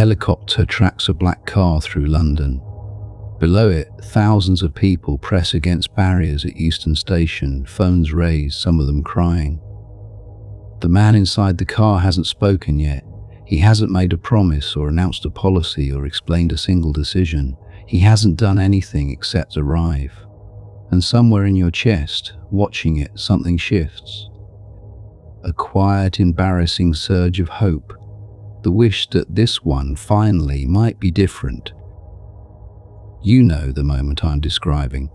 helicopter tracks a black car through London. Below it, thousands of people press against barriers at Euston station, phones raised, some of them crying. The man inside the car hasn't spoken yet. He hasn't made a promise or announced a policy or explained a single decision. He hasn't done anything except arrive. And somewhere in your chest, watching it, something shifts. A quiet, embarrassing surge of hope. The wish that this one, finally, might be different. You know the moment I'm describing.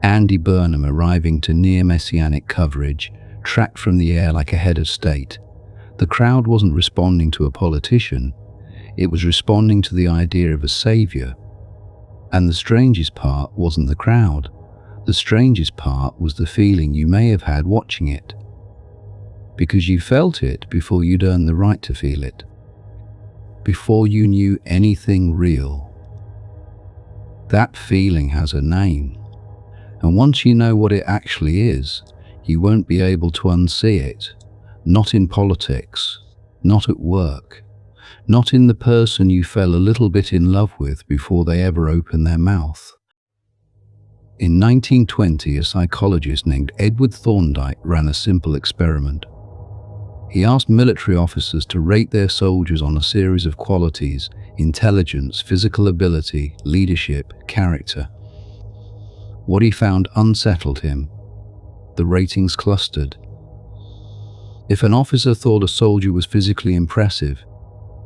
Andy Burnham arriving to near messianic coverage, tracked from the air like a head of state. The crowd wasn't responding to a politician. It was responding to the idea of a saviour. And the strangest part wasn't the crowd. The strangest part was the feeling you may have had watching it. Because you felt it before you'd earned the right to feel it. Before you knew anything real. That feeling has a name. And once you know what it actually is, you won't be able to unsee it. Not in politics, not at work, not in the person you fell a little bit in love with before they ever opened their mouth. In 1920, a psychologist named Edward Thorndike ran a simple experiment. He asked military officers to rate their soldiers on a series of qualities: intelligence, physical ability, leadership, character. What he found unsettled him. The ratings clustered. If an officer thought a soldier was physically impressive,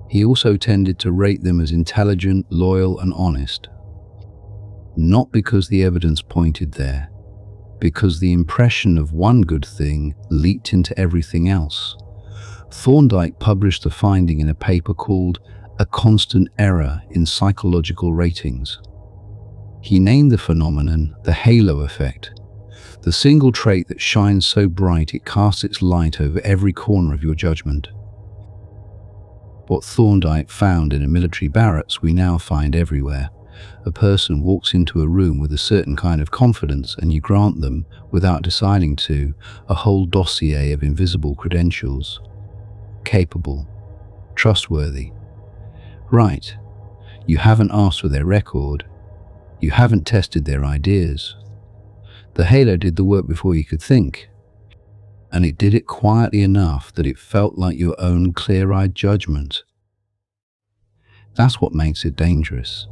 he also tended to rate them as intelligent, loyal, and honest. Not because the evidence pointed there, because the impression of one good thing leaked into everything else. Thorndike published the finding in a paper called A Constant Error in Psychological Ratings. He named the phenomenon the halo effect, the single trait that shines so bright it casts its light over every corner of your judgment. What Thorndike found in a military barracks we now find everywhere. A person walks into a room with a certain kind of confidence and you grant them, without deciding to, a whole dossier of invisible credentials. Capable, trustworthy. Right, you haven't asked for their record, you haven't tested their ideas. The halo did the work before you could think, and it did it quietly enough that it felt like your own clear-eyed judgment. That's what makes it dangerous.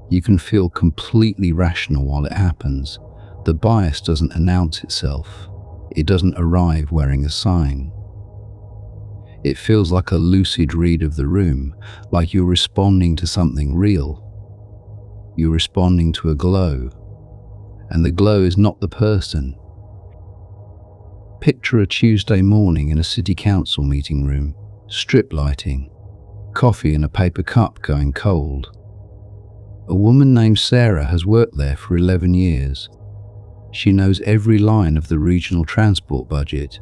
You can feel completely rational while it happens. The bias doesn't announce itself. It doesn't arrive wearing a sign. It feels like a lucid read of the room, like you're responding to something real. You're responding to a glow, and the glow is not the person. Picture a Tuesday morning in a city council meeting room, strip lighting, coffee in a paper cup going cold. A woman named Sarah has worked there for 11 years. She knows every line of the regional transport budget.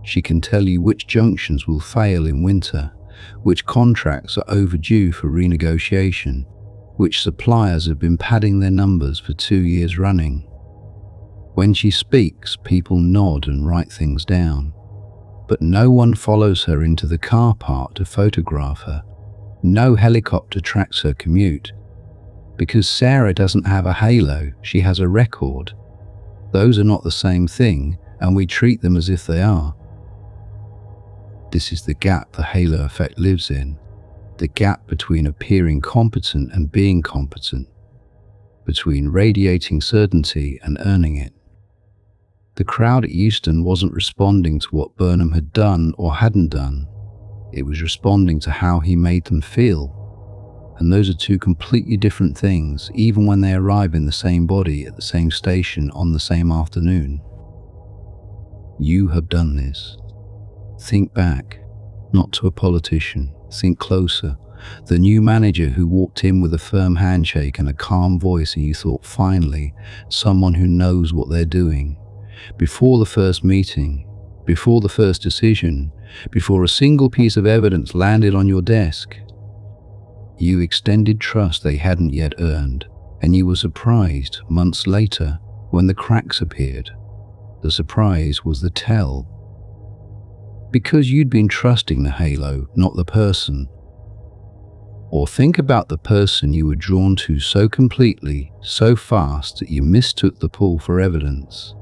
She can tell you which junctions will fail in winter, which contracts are overdue for renegotiation, which suppliers have been padding their numbers for 2 years running. When she speaks, people nod and write things down. But no one follows her into the car park to photograph her. No helicopter tracks her commute. Because Sarah doesn't have a halo, she has a record. Those are not the same thing, and we treat them as if they are. This is the gap the halo effect lives in. The gap between appearing competent and being competent. Between radiating certainty and earning it. The crowd at Euston wasn't responding to what Burnham had done or hadn't done. It was responding to how he made them feel. And those are two completely different things, even when they arrive in the same body at the same station on the same afternoon. You have done this. Think back, not to a politician. Think closer. The new manager who walked in with a firm handshake and a calm voice, and you thought, finally, someone who knows what they're doing. Before the first meeting, before the first decision, before a single piece of evidence landed on your desk, you extended trust they hadn't yet earned, and you were surprised months later when the cracks appeared. The surprise was the tell. Because you'd been trusting the halo, not the person. Or think about the person you were drawn to so completely, so fast that you mistook the pull for evidence.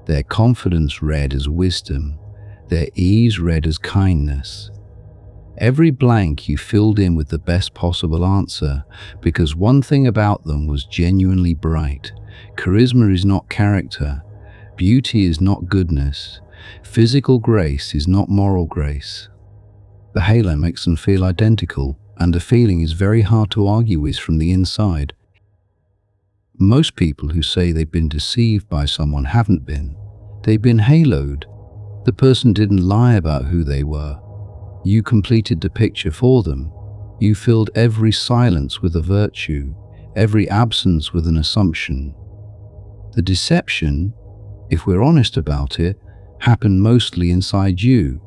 Their confidence read as wisdom, their ease read as kindness. Every blank you filled in with the best possible answer, because one thing about them was genuinely bright. Charisma is not character, beauty is not goodness, physical grace is not moral grace. The halo makes them feel identical, and a feeling is very hard to argue with from the inside. Most people who say they've been deceived by someone haven't been. They've been haloed. The person didn't lie about who they were. You completed the picture for them. You filled every silence with a virtue, every absence with an assumption. The deception, if we're honest about it, happened mostly inside you.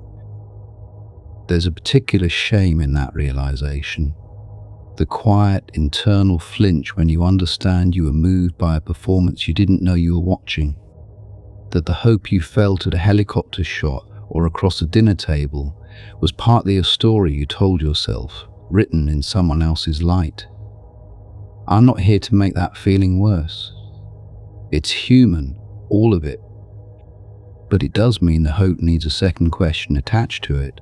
There's a particular shame in that realization. The quiet, internal flinch when you understand you were moved by a performance you didn't know you were watching. That the hope you felt at a helicopter shot or across a dinner table was partly a story you told yourself, written in someone else's light. I'm not here to make that feeling worse. It's human, all of it. But it does mean the hope needs a second question attached to it,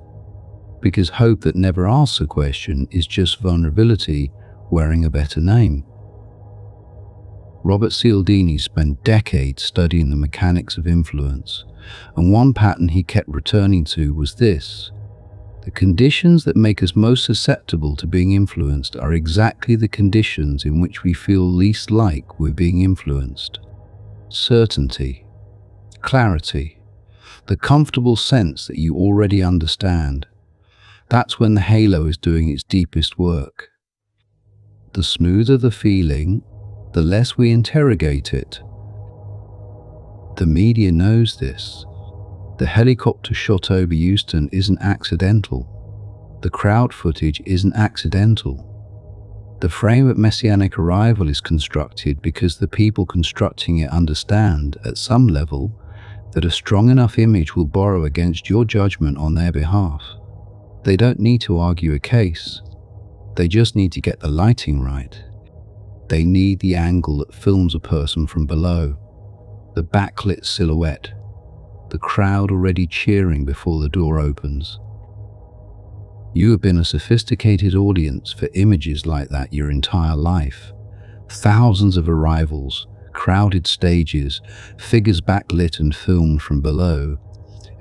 because hope that never asks a question is just vulnerability wearing a better name. Robert Cialdini spent decades studying the mechanics of influence, and one pattern he kept returning to was this: the conditions that make us most susceptible to being influenced are exactly the conditions in which we feel least like we're being influenced. Certainty, clarity, the comfortable sense that you already understand. That's when the halo is doing its deepest work. The smoother the feeling, the less we interrogate it. The media knows this. The helicopter shot over Euston isn't accidental. The crowd footage isn't accidental. The frame of messianic arrival is constructed because the people constructing it understand, at some level, that a strong enough image will borrow against your judgment on their behalf. They don't need to argue a case. They just need to get the lighting right. They need the angle that films a person from below, the backlit silhouette, the crowd already cheering before the door opens. You have been a sophisticated audience for images like that your entire life. Thousands of arrivals, crowded stages, figures backlit and filmed from below,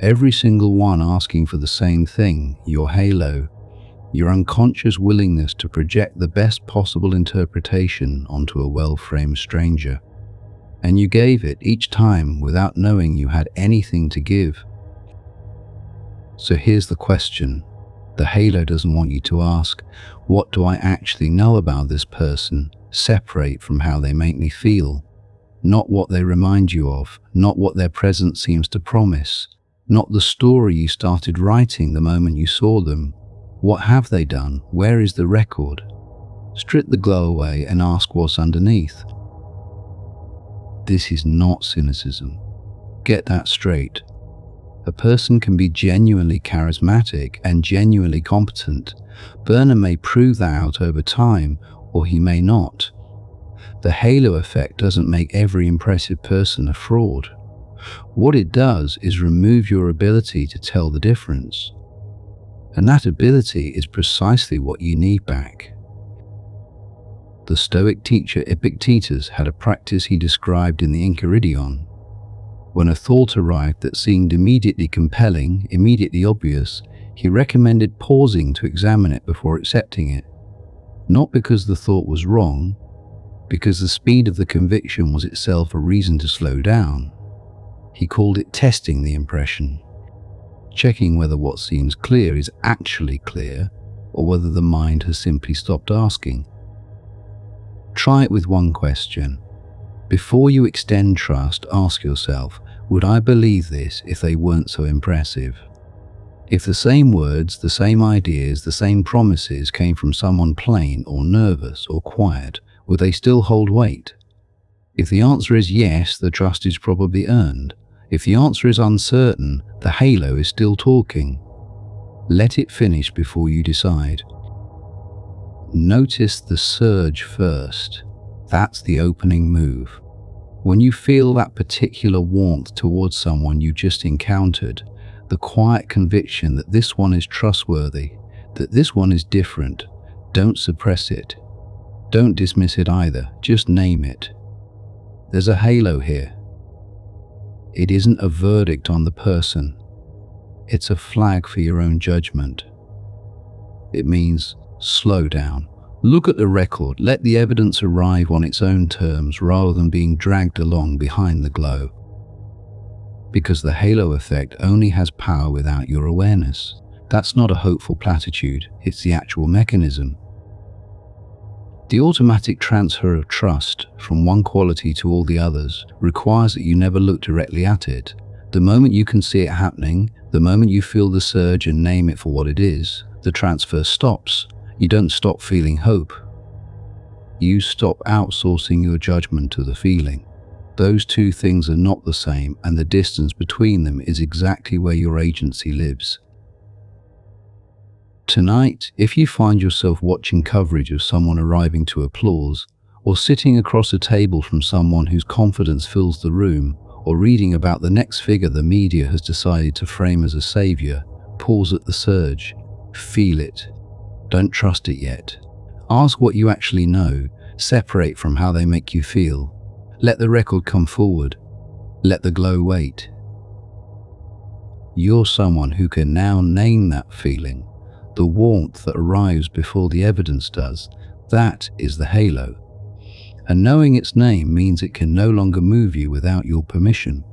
every single one asking for the same thing: your halo, your unconscious willingness to project the best possible interpretation onto a well-framed stranger. And you gave it each time without knowing you had anything to give. So here's the question. The halo doesn't want you to ask, what do I actually know about this person, separate from how they make me feel? Not what they remind you of, not what their presence seems to promise, not the story you started writing the moment you saw them. What have they done? Where is the record? Strip the glow away and ask what's underneath. This is not cynicism. Get that straight. A person can be genuinely charismatic and genuinely competent. Burnham may prove that out over time, or he may not. The halo effect doesn't make every impressive person a fraud. What it does is remove your ability to tell the difference. And that ability is precisely what you need back. The Stoic teacher Epictetus had a practice he described in the Enchiridion. When a thought arrived that seemed immediately compelling, immediately obvious, he recommended pausing to examine it before accepting it. Not because the thought was wrong, because the speed of the conviction was itself a reason to slow down. He called it testing the impression, checking whether what seems clear is actually clear, or whether the mind has simply stopped asking. Try it with one question. Before you extend trust, ask yourself, would I believe this if they weren't so impressive? If the same words, the same ideas, the same promises came from someone plain or nervous or quiet, would they still hold weight? If the answer is yes, the trust is probably earned. If the answer is uncertain, the halo is still talking. Let it finish before you decide. Notice the surge first. That's the opening move. When you feel that particular warmth towards someone you just encountered, the quiet conviction that this one is trustworthy, that this one is different, don't suppress it. Don't dismiss it either, just name it. There's a halo here. It isn't a verdict on the person. It's a flag for your own judgment. It means slow down. Look at the record. Let the evidence arrive on its own terms rather than being dragged along behind the glow. Because the halo effect only has power without your awareness. That's not a hopeful platitude, it's the actual mechanism. The automatic transfer of trust from one quality to all the others requires that you never look directly at it. The moment you can see it happening, the moment you feel the surge and name it for what it is, the transfer stops. You don't stop feeling hope. You stop outsourcing your judgment to the feeling. Those two things are not the same, and the distance between them is exactly where your agency lives. Tonight, if you find yourself watching coverage of someone arriving to applause, or sitting across a table from someone whose confidence fills the room, or reading about the next figure the media has decided to frame as a savior, pause at the surge. Feel it. Don't trust it yet. Ask what you actually know. Separate from how they make you feel. Let the record come forward. Let the glow wait. You're someone who can now name that feeling. The warmth that arrives before the evidence does. That is the halo. And knowing its name means it can no longer move you without your permission.